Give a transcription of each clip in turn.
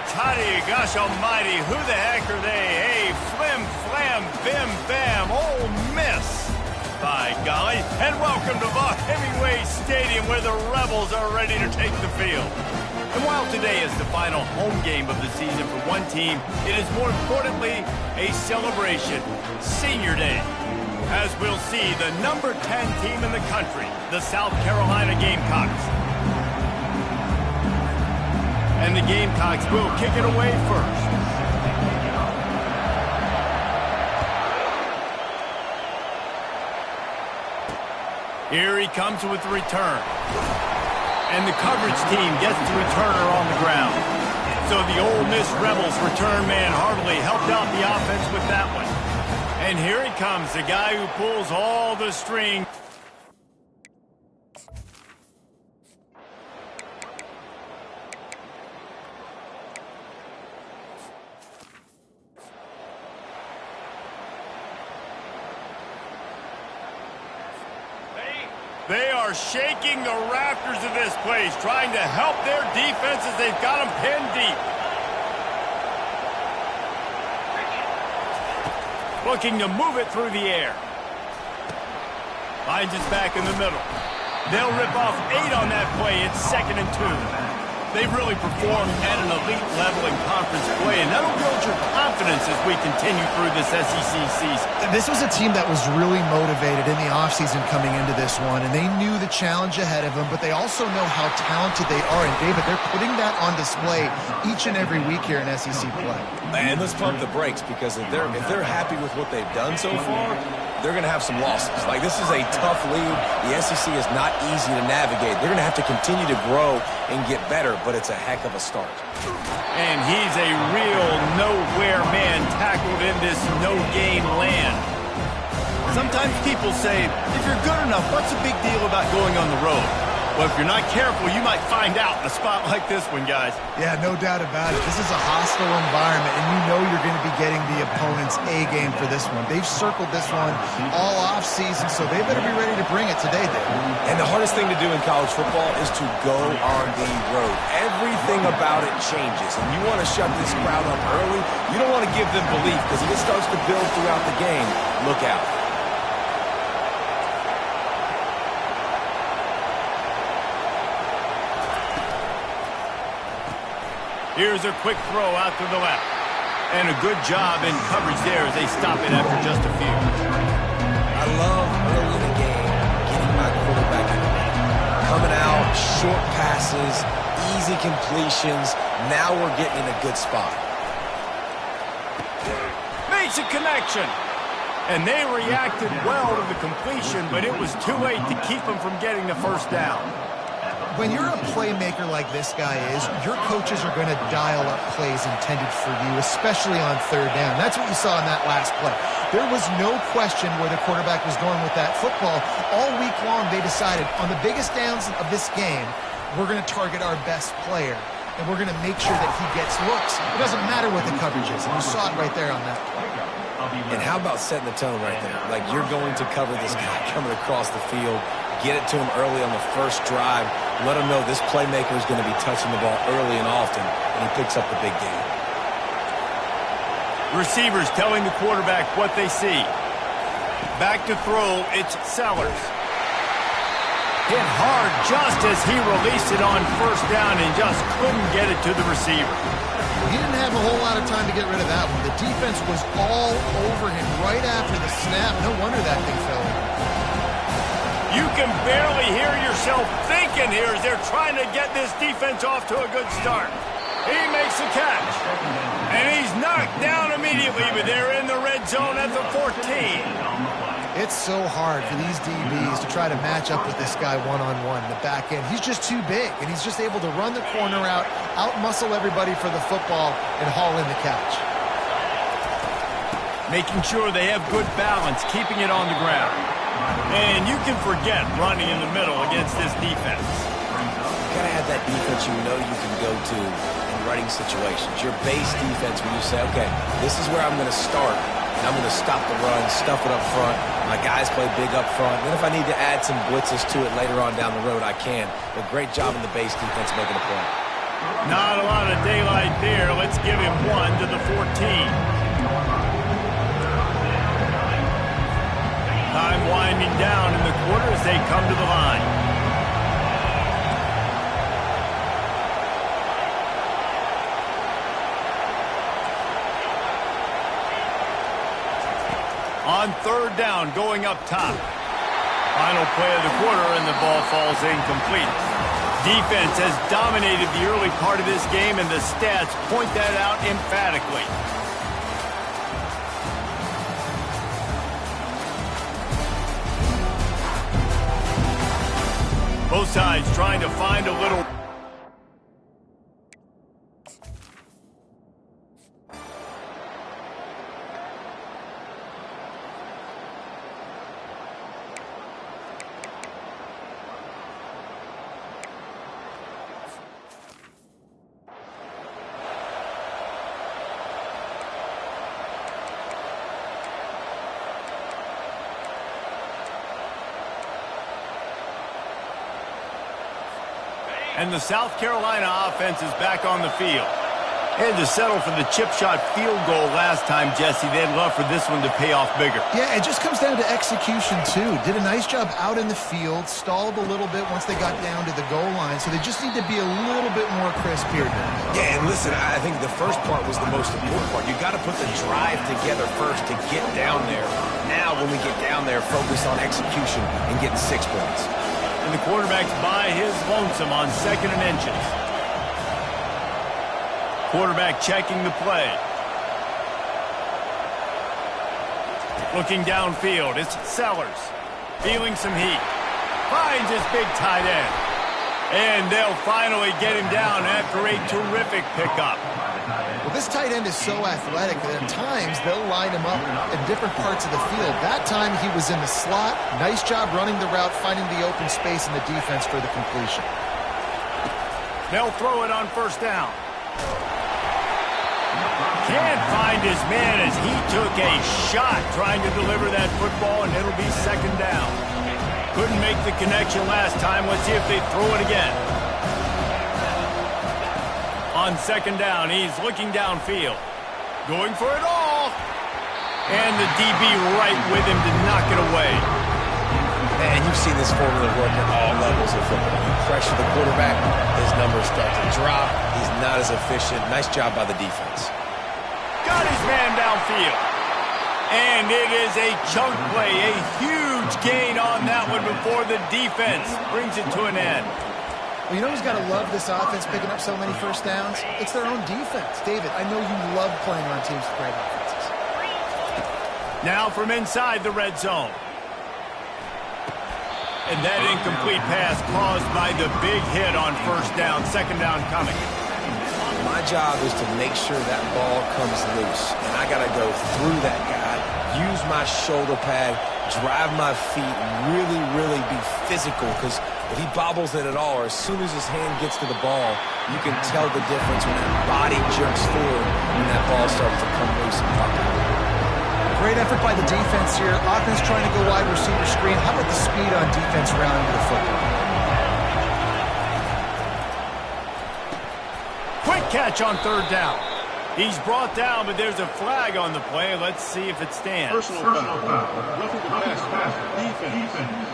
toddy, gosh almighty, who the heck are they? Hey, flim, flam, bim, bam, Ole Miss. By golly, and welcome to Vaught Hemingway Stadium where the Rebels are ready to take the field. And while today is the final home game of the season for one team, it is more importantly a celebration, Senior Day. As we'll see, the number 10 team in the country, the South Carolina Gamecocks. And the Gamecocks will kick it away first. Here he comes with the return. And the coverage team gets the returner on the ground. So the Ole Miss Rebels return man hardly helped out the offense with that one. And here he comes, the guy who pulls all the strings. They are shaking the rafters of this place, trying to help their defense as they've got them pinned deep. Looking to move it through the air. Finds it back in the middle. They'll rip off 8 on that play. It's 2nd and 2. They've really performed at an elite level in conference play, and that'll build your confidence as we continue through this SEC season. This was a team that was really motivated in the offseason coming into this one, and they knew the challenge ahead of them, but they also know how talented they are. And, David, they're putting that on display each and every week here in SEC play. And let's pump the brakes, because if they're happy with what they've done so far, they're going to have some losses. Like, this is a tough league. The SEC is not easy to navigate. They're going to have to continue to grow and get better, but it's a heck of a start. And he's a real nowhere man tackled in this no-gain land. Sometimes people say, if you're good enough, what's the big deal about going on the road? Well, if you're not careful, you might find out in a spot like this one, guys. Yeah, no doubt about it. This is a hostile environment, and you know you're going to be getting the opponent's A game for this one. They've circled this one all offseason, so they better be ready to bring it today, Dave. And the hardest thing to do in college football is to go on the road. Everything about it changes, and you want to shut this crowd up early. You don't want to give them belief, because if it starts to build throughout the game, look out. Here's a quick throw out to the left. And a good job in coverage there as they stop it after just a few. I love early in the game getting my quarterback in the game. Coming out, short passes, easy completions. Now we're getting in a good spot. Makes a connection. And they reacted well to the completion, but it was too late to keep them from getting the first down. When you're a playmaker like this guy is, your coaches are going to dial up plays intended for you, especially on 3rd down. That's what you saw in that last play. There was no question where the quarterback was going with that football. All week long, they decided on the biggest downs of this game, we're going to target our best player, and we're going to make sure that he gets looks. It doesn't matter what the coverage is, and you saw it right there on that play. And how about setting the tone right there? Like, you're going to cover this guy coming across the field. Get it to him early on the first drive. Let him know this playmaker is going to be touching the ball early and often, and he picks up the big game. Receivers telling the quarterback what they see. Back to throw, it's Sellers. Hit hard just as he released it on 1st down and just couldn't get it to the receiver. He didn't have a whole lot of time to get rid of that one. The defense was all over him right after the snap. No wonder that thing fell in. You can barely hear yourself thinking here as they're trying to get this defense off to a good start. He makes the catch. And he's knocked down immediately, but they're in the red zone at the 14. It's so hard for these DBs to try to match up with this guy one-on-one in the back end. He's just too big, and he's just able to run the corner out-muscle everybody for the football, and haul in the catch. Making sure they have good balance, keeping it on the ground. And you can forget running in the middle against this defense. You gotta have that defense you know you can go to in running situations. Your base defense when you say, okay, this is where I'm gonna start, and I'm gonna stop the run, stuff it up front. My guys play big up front. Then if I need to add some blitzes to it later on down the road, I can. But great job in the base defense making a play. Not a lot of daylight there. Let's give him 1 to the 14. Time winding down in the quarter as they come to the line. On third down, going up top. Final play of the quarter, and the ball falls incomplete. Defense has dominated the early part of this game, and the stats point that out emphatically. Both sides trying to find a little... And the South Carolina offense is back on the field. Had to settle for the chip shot field goal last time, Jesse. They'd love for this one to pay off bigger. Yeah, it just comes down to execution, too. Did a nice job out in the field, stalled a little bit once they got down to the goal line, so they just need to be a little bit more crisp here. Yeah, and listen, I think the first part was the most important part. You got to put the drive together first to get down there. Now, when we get down there, focus on execution and getting 6 points. And the quarterback's by his lonesome on 2nd and inches. Quarterback checking the play. Looking downfield, it's Sellers. Feeling some heat. Finds his big tight end. And they'll finally get him down after a terrific pickup. Well, this tight end is so athletic that at times they'll line him up in different parts of the field. That time he was in the slot. Nice job running the route, finding the open space in the defense for the completion. They'll throw it on 1st down. Can't find his man as he took a shot trying to deliver that football, and it'll be 2nd down. Couldn't make the connection last time. Let's see if they throw it again. On 2nd down, he's looking downfield. Going for it all. And the DB right with him to knock it away. Man, you've seen this formula work at all levels of football. You pressure the quarterback, his numbers start to drop. He's not as efficient. Nice job by the defense. Got his man downfield. And it is a chunk play, a huge gain on that one before the defense brings it to an end. Well, you know who's got to love this offense picking up so many 1st downs? It's their own defense. David, I know you love playing on teams with great offenses. Now from inside the red zone. And that incomplete pass caused by the big hit on 1st down, 2nd down coming. My job is to make sure that ball comes loose. And I got to go through that guy, use my shoulder pad, drive my feet, really, really be physical. Because if he bobbles it at all, or as soon as his hand gets to the ball, you can tell the difference when that body jerks forward and that ball starts to come loose and pop out. Great effort by the defense here. Offense trying to go wide receiver screen. How about the speed on defense rallying to the football? Quick catch on 3rd down. He's brought down, but there's a flag on the play. Let's see if it stands. Personal foul. Roughing the pass. Defense.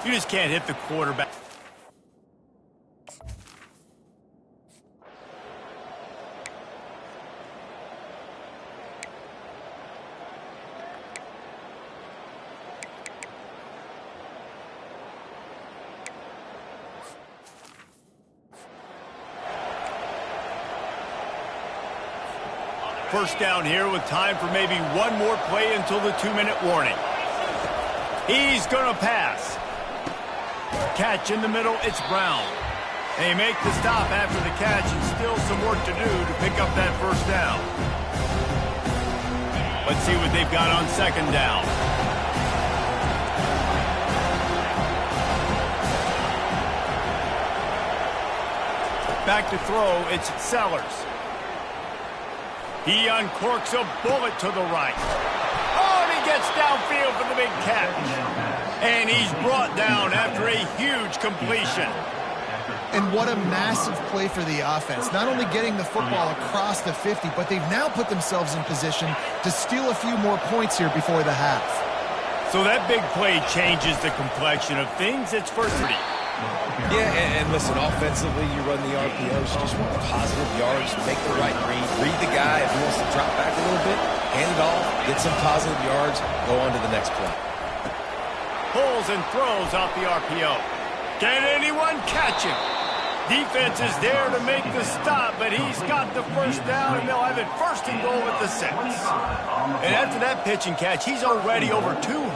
You just can't hit the quarterback. First down here with time for maybe one more play until the 2-minute warning. He's going to pass. Catch in the middle, it's Brown. They make the stop after the catch, and still some work to do to pick up that 1st down. Let's see what they've got on 2nd down. Back to throw, it's Sellers. He uncorks a bullet to the right. Oh, and he gets downfield for the big catch. And he's brought down after a huge completion. And what a massive play for the offense. Not only getting the football across the 50, but they've now put themselves in position to steal a few more points here before the half. So that big play changes the complexion of things. It's first and 10. Yeah, and listen, offensively, you run the RPOs, you just want positive yards, make the right read the guy. If he wants to drop back a little bit, hand it off, get some positive yards, go on to the next play. Pulls and throws off the RPO. Can anyone catch him? Defense is there to make the stop, but he's got the first down, and they'll have it first and goal at the 6. And after that pitch and catch, he's already over 200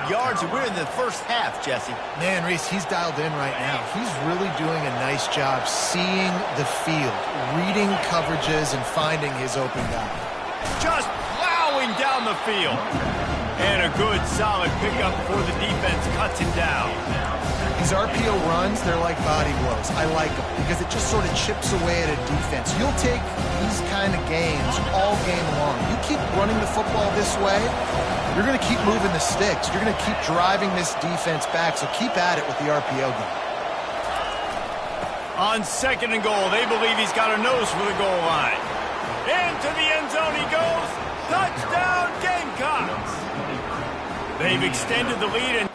yards, and we're in the first half, Jesse. Man, Reese, he's dialed in right now. He's really doing a nice job seeing the field, reading coverages, and finding his open guy. Just plowing down the field. And a good, solid pickup before the defense cuts him down. These RPO runs, they're like body blows. I like them because it just sort of chips away at a defense. You'll take these kind of games all game long. You keep running the football this way, you're going to keep moving the sticks. You're going to keep driving this defense back, so keep at it with the RPO game. On second and goal, they believe he's got a nose for the goal line. Into the end zone he goes. Touchdown, Gamecocks! They've extended the lead and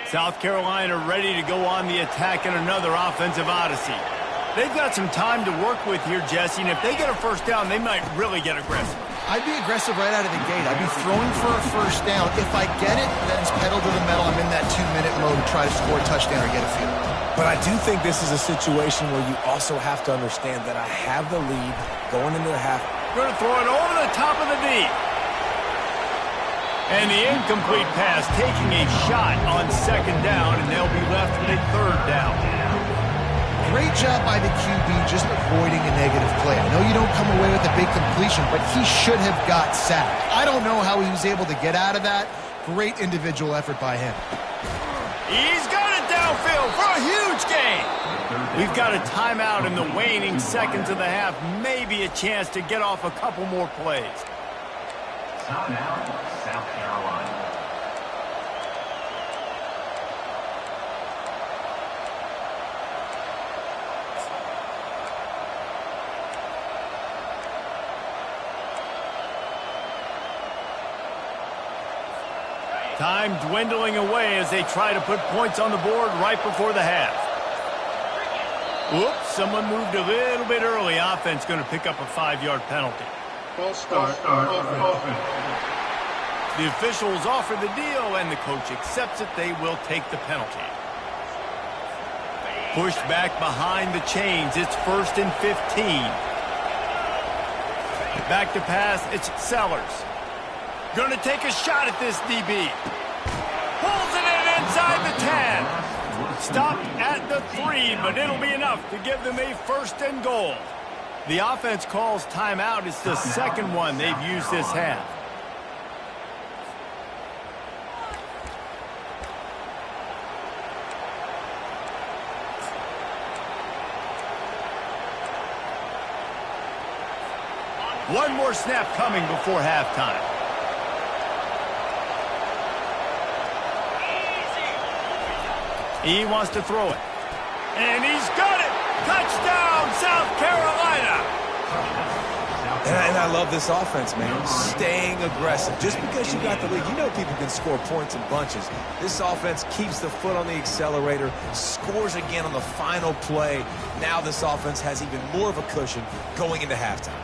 South Carolina ready to go on the attack in another offensive odyssey. They've got some time to work with here, Jesse, and if they get a first down, they might really get aggressive. I'd be aggressive right out of the gate. I'd be throwing for a first down. If I get it, then it's pedal to the metal. I'm in that 2-minute mode to try to score a touchdown or get a field. But I do think this is a situation where you also have to understand that I have the lead going into the half. Going to throw it over the top of the D. And the incomplete pass taking a shot on second down, and they'll be left with a third down. Great job by the QB just avoiding a negative play. I know you don't come away with a big completion, but he should have got sacked. I don't know how he was able to get out of that. Great individual effort by him. He's got it downfield for a huge gain. We've got a timeout in the waning seconds of the half. Maybe a chance to get off a couple more plays. Timeout, South Carolina. Time dwindling away as they try to put points on the board right before the half. Oops, someone moved a little bit early. Offense going to pick up a 5-yard penalty. False start, offense. The officials offer the deal, and the coach accepts it. They will take the penalty. Pushed back behind the chains. It's first and 15. Back to pass. It's Sellers. Going to take a shot at this DB. Pulls it in inside the 10. Stopped at the 3, but it'll be enough to give them a first and goal. The offense calls timeout. It's the second one they've used this half. One more snap coming before halftime. He wants to throw it. And he's got it! Touchdown, South Carolina! And I love this offense, man. Staying aggressive. Just because you got the lead, you know people can score points in bunches. This offense keeps the foot on the accelerator, scores again on the final play. Now this offense has even more of a cushion going into halftime.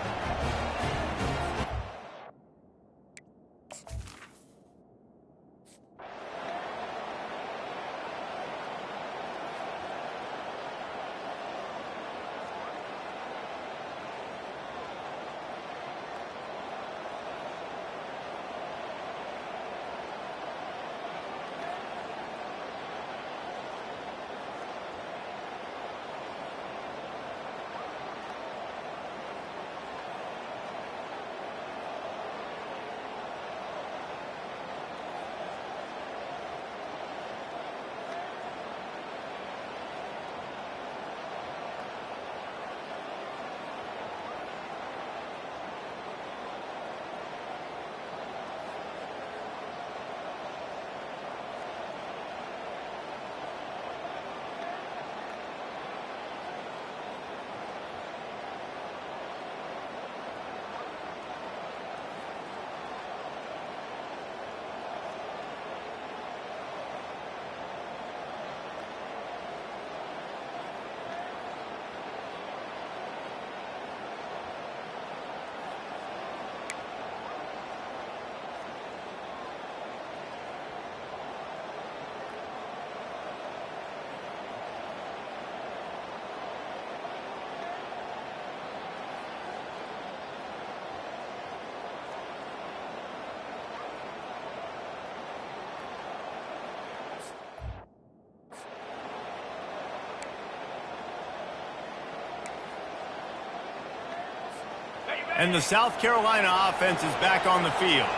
And the South Carolina offense is back on the field.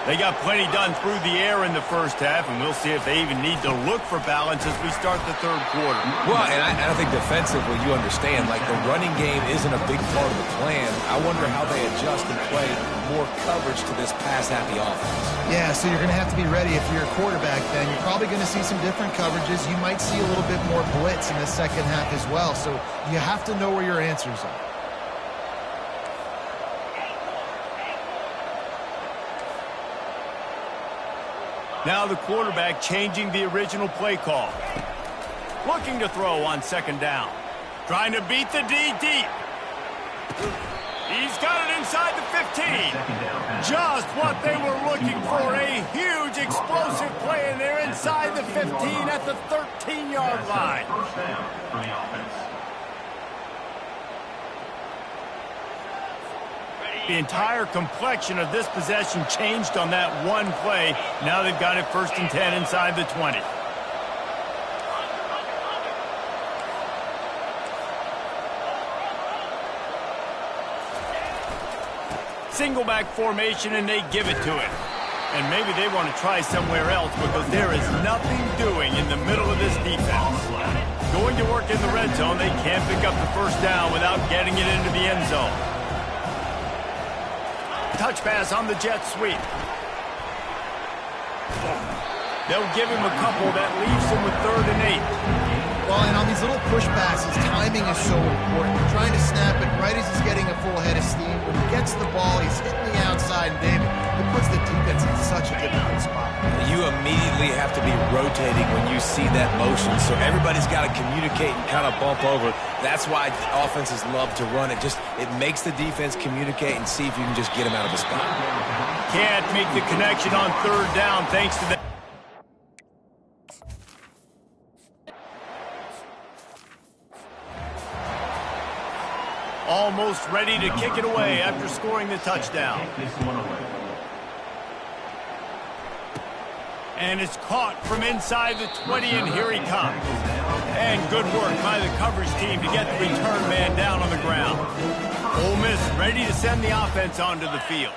They got plenty done through the air in the first half, and we'll see if they even need to look for balance as we start the third quarter. Well, and I think defensively, you understand, like the running game isn't a big part of the plan. I wonder how they adjust and play more coverage to this pass-happy offense. Yeah, so you're going to have to be ready if you're a quarterback then. You're probably going to see some different coverages. You might see a little bit more blitz in the second half as well, so you have to know where your answers are. Now the quarterback changing the original play call. Looking to throw on second down. Trying to beat the D deep. He's got it inside the 15. Just what they were looking for. A huge explosive play, and they're inside the 15 at the 13-yard line. First down for the offense. The entire complexion of this possession changed on that one play. Now they've got it 1st and 10 inside the 20. Single back formation, and they give it to it. And maybe they want to try somewhere else because there is nothing doing in the middle of this defense. Going to work in the red zone, they can't pick up the first down without getting it into the end zone. Touch pass on the jet sweep. They'll give him a couple. That leaves him with 3rd and 8. Well, and on these little push passes, timing is so important. You're trying to snap it right as he's getting a full head of steam. When he gets the ball, he's hitting the outside, and David, it puts the defense in such a difficult spot. You immediately have to be rotating when you see that motion, so everybody's got to communicate and kind of bump over. That's why offenses love to run it. It makes the defense communicate and see if you can just get him out of the spot. Can't make the connection on 3rd down thanks to that. Almost ready to kick it away after scoring the touchdown. This one away. And it's caught from inside the 20, and here he comes. And good work by the coverage team to get the return man down on the ground. Ole Miss ready to send the offense onto the field.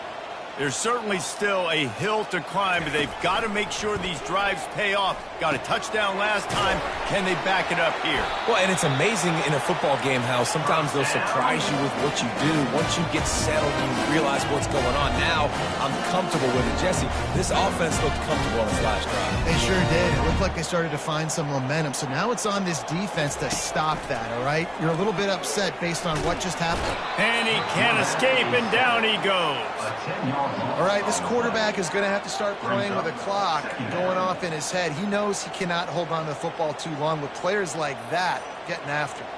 There's certainly still a hill to climb, but they've got to make sure these drives pay off. Got a touchdown last time. Can they back it up here? Well, and it's amazing in a football game how sometimes they'll surprise you with what you do. Once you get settled and you realize what's going on. Now, I'm comfortable with it. Jesse, this offense looked comfortable on its last drive. They sure did. It looked like they started to find some momentum. So now it's on this defense to stop that, all right? You're a little bit upset based on what just happened. And he can't escape, and down he goes. All right, this quarterback is going to have to start playing with a clock going off in his head. He knows he cannot hold on to the football too long with players like that getting after him.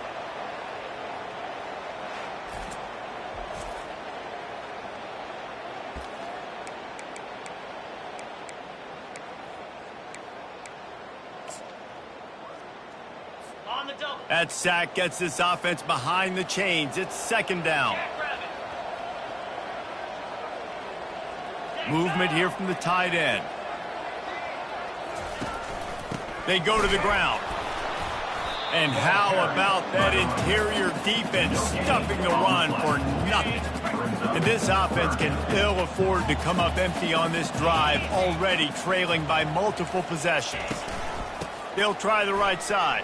That sack gets this offense behind the chains. It's 2nd down. Movement here from the tight end. They go to the ground. And how about that interior defense stuffing the run for nothing? And this offense can ill afford to come up empty on this drive, already trailing by multiple possessions. They'll try the right side.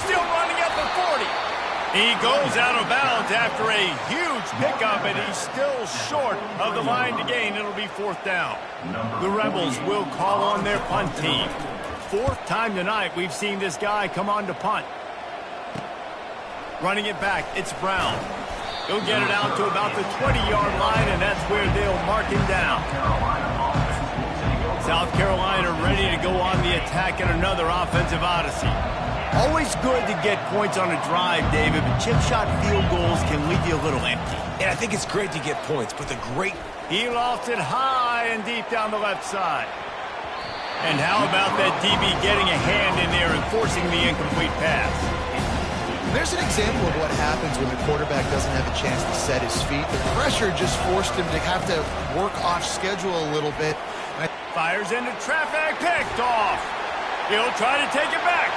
Still running at the 40. He goes out of bounds after a huge pickup, and he's still short of the line to gain. It'll be 4th down. The Rebels will call on their punt team. 4th time tonight we've seen this guy come on to punt. Running it back, it's Brown. He'll get it out to about the 20-yard line, and that's where they'll mark him down. South Carolina ready to go on the attack in another offensive odyssey. Always good to get points on a drive, David, but chip shot field goals can leave you a little empty. And I think it's great to get points, but He lofts it high and deep down the left side. And how about that DB getting a hand in there and forcing the incomplete pass? There's an example of what happens when the quarterback doesn't have a chance to set his feet. The pressure just forced him to have to work off schedule a little bit. Fires into traffic, picked off. He'll try to take it back.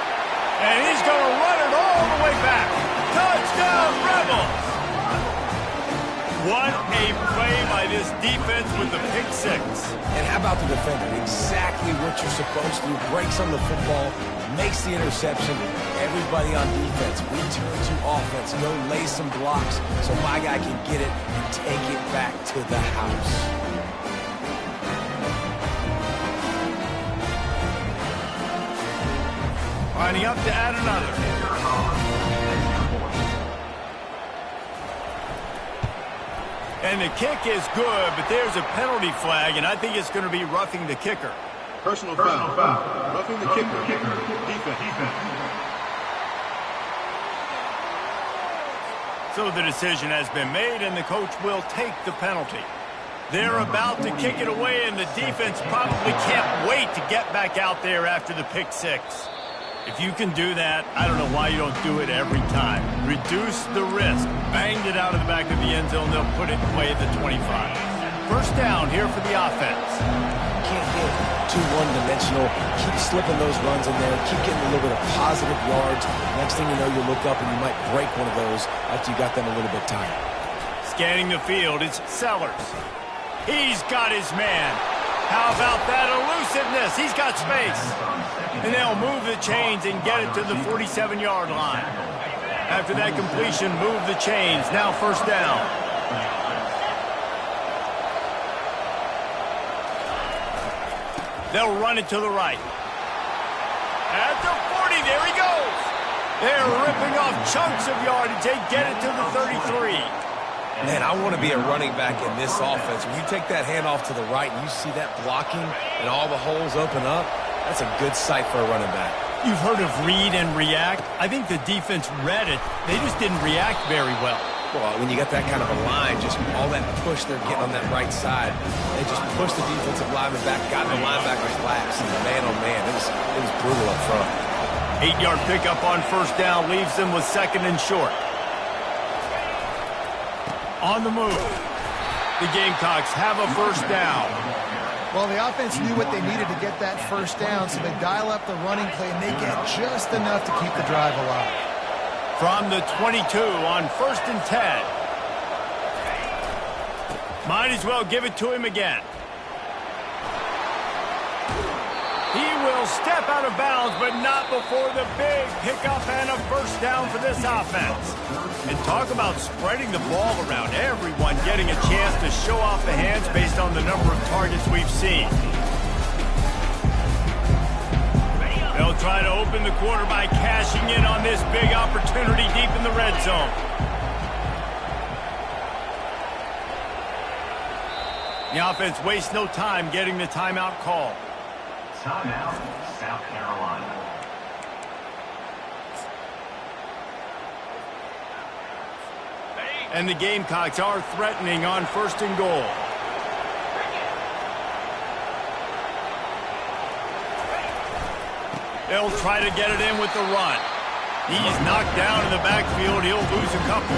And he's going to run it all the way back. Touchdown, Rebels! What a play by this defense with the pick six. And how about the defender? Exactly what you're supposed to do. Breaks on the football, makes the interception. Everybody on defense, we turn to offense. Go lay some blocks so my guy can get it and take it back to the house. Lining up to add another. And the kick is good, but there's a penalty flag, and I think it's going to be roughing the kicker. Personal foul. Roughing the kicker. Defense. So the decision has been made, and the coach will take the penalty. They're about to kick it away, and the defense probably can't wait to get back out there after the pick six. If you can do that, I don't know why you don't do it every time. Reduce the risk. Banged it out of the back of the end zone. They'll put it away at the 25. First down here for the offense. Can't get too one-dimensional. Keep slipping those runs in there. Keep getting a little bit of positive yards. Next thing you know, you look up and you might break one of those after you got them a little bit tired. Scanning the field, it's Sellers. He's got his man. How about that elusiveness? He's got space. And they'll move the chains and get it to the 47-yard line. After that completion, move the chains. Now first down. They'll run it to the right. At the 40, there he goes. They're ripping off chunks of yardage. They get it to the 33. Man, I want to be a running back in this offense. When you take that handoff to the right and you see that blocking and all the holes open up, that's a good sight for a running back. You've heard of read and react. I think the defense read it. They just didn't react very well. Well, when you got that kind of a line, just all that push they're getting on that right side, they just pushed the defensive lineman back, got the linebacker's laps, and man, oh man, it was brutal up front. 8-yard pickup on first down leaves them with second and short. On the move. The Gamecocks have a first down. Well, the offense knew what they needed to get that first down, so they dial up the running play, and they get just enough to keep the drive alive. From the 22 on first and 10. Might as well give it to him again. He will step out of bounds, but not before the big pickup and a first down for this offense. And talk about spreading the ball around. Everyone getting a chance to show off the hands based on the number of targets we've seen. They'll try to open the quarter by cashing in on this big opportunity deep in the red zone. The offense wastes no time getting the timeout call. Timeout, South Carolina. And the Gamecocks are threatening on first and goal. They'll try to get it in with the run. He's knocked down in the backfield. He'll lose a couple.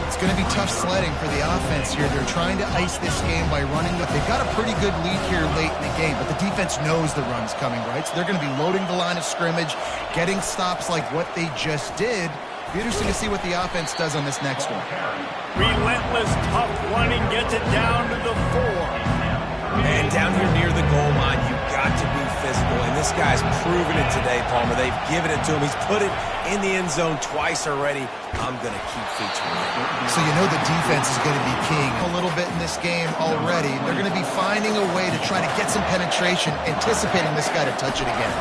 It's going to be tough sledding for the offense here. They're trying to ice this game by running. They've got a pretty good lead here late in the game, but the defense knows the run's coming, right? So they're going to be loading the line of scrimmage, getting stops like what they just did. Be interesting to see what the offense does on this next one. Relentless, tough running gets it down to the 4. And down here near the goal line, you've got to be physical. And this guy's proven it today, Palmer. They've given it to him. He's put it in the end zone twice already. I'm going to keep featuring it. So you know the defense is going to be king a little bit in this game already. They're going to be finding a way to try to get some penetration, anticipating this guy to touch it again.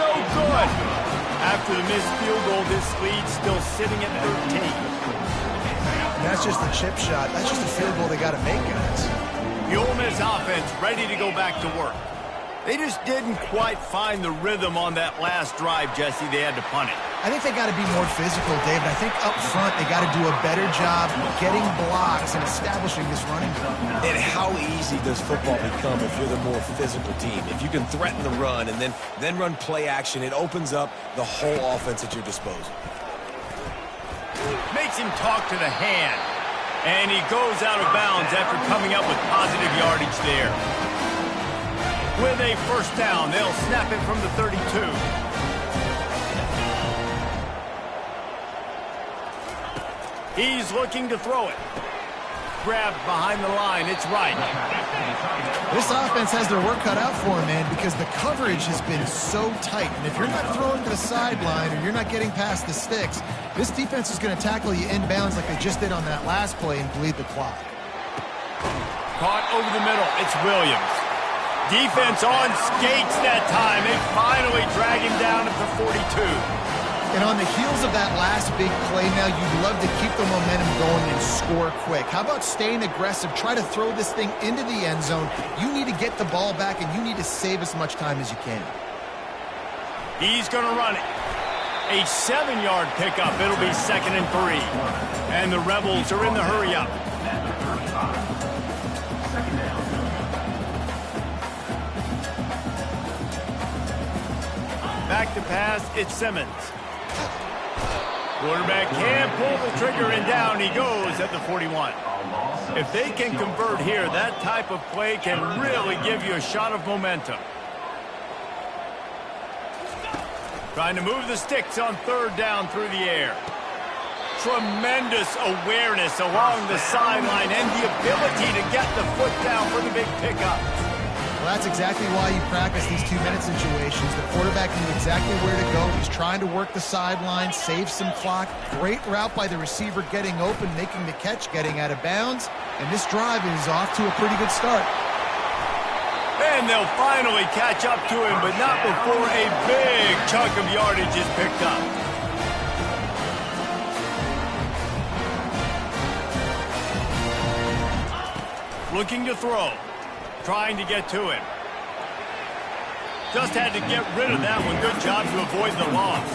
No good. After the missed field goal, this lead's still sitting at 13. That's just the chip shot. That's just a field goal they got to make, guys. The Ole Miss offense ready to go back to work. They just didn't quite find the rhythm on that last drive, Jesse. They had to punt it. I think they got to be more physical, David. I think up front they got to do a better job getting blocks and establishing this running game. And how easy does football become if you're the more physical team? If you can threaten the run and then run play action, it opens up the whole offense at your disposal. Makes him talk to the hand. And he goes out of bounds after coming up with positive yardage there. With a first down, they'll snap it from the 32. He's looking to throw it. Grabbed behind the line. It's right. This offense has their work cut out for them, man, because the coverage has been so tight. And if you're not throwing to the sideline or you're not getting past the sticks, this defense is going to tackle you inbounds like they just did on that last play and bleed the clock. Caught over the middle. It's Williams. Defense on skates that time. They finally drag him down at the 42. And on the heels of that last big play now, you'd love to keep the momentum going and score quick. How about staying aggressive? Try to throw this thing into the end zone. You need to get the ball back, and you need to save as much time as you can. He's going to run it. A 7-yard pickup. It'll be 2nd and 3. And the Rebels are in the hurry-up. Back to pass, it's Simmons. Quarterback can't pull the trigger, and down he goes at the 41. If they can convert here, that type of play can really give you a shot of momentum. Trying to move the sticks on 3rd down through the air. Tremendous awareness along the sideline and the ability to get the foot down for the big pickup. Well, that's exactly why you practice these 2-minute situations. The quarterback knew exactly where to go. He's trying to work the sideline, save some clock. Great route by the receiver getting open, making the catch, getting out of bounds. And this drive is off to a pretty good start. And they'll finally catch up to him, but not before a big chunk of yardage is picked up. Looking to throw. Trying to get to him. Just had to get rid of that one. Good job to avoid the loss.